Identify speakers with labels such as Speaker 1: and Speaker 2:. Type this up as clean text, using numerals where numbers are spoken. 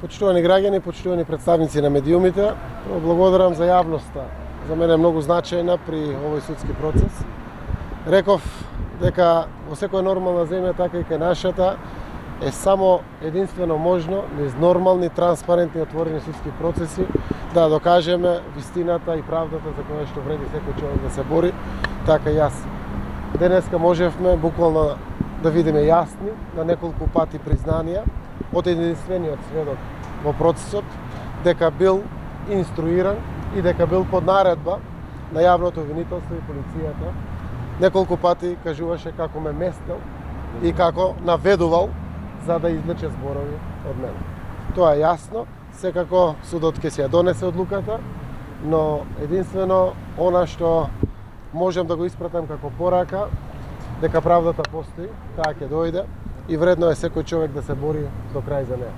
Speaker 1: Почитувани граѓани, почитувани представници на медиумите, благодарам за јавноста. За мене е многу значајна при овој судски процес. Реков дека во секоја нормална земја, така и кај нашата, е само единствено можно низ нормални, транспарентни, отворени судски процеси да докажеме вистината и правдата за која што вреди секој човек да се бори, така и јас. Денеска можевме буквално да видиме јасни на неколку пати признанија од единствениот сведок во процесот дека бил инструиран и дека бил под наредба на јавното обвинителство и полицијата. Неколку пати кажуваше како ме местел и како наведувал за да извлече зборови од мене. Тоа е јасно, секако судот ќе се ја донесе одлуката, но единствено она што можем да го испратам како порака, дека правдата постои, таа ќе дојде и вредно е секој човек да се бори до крај за неа.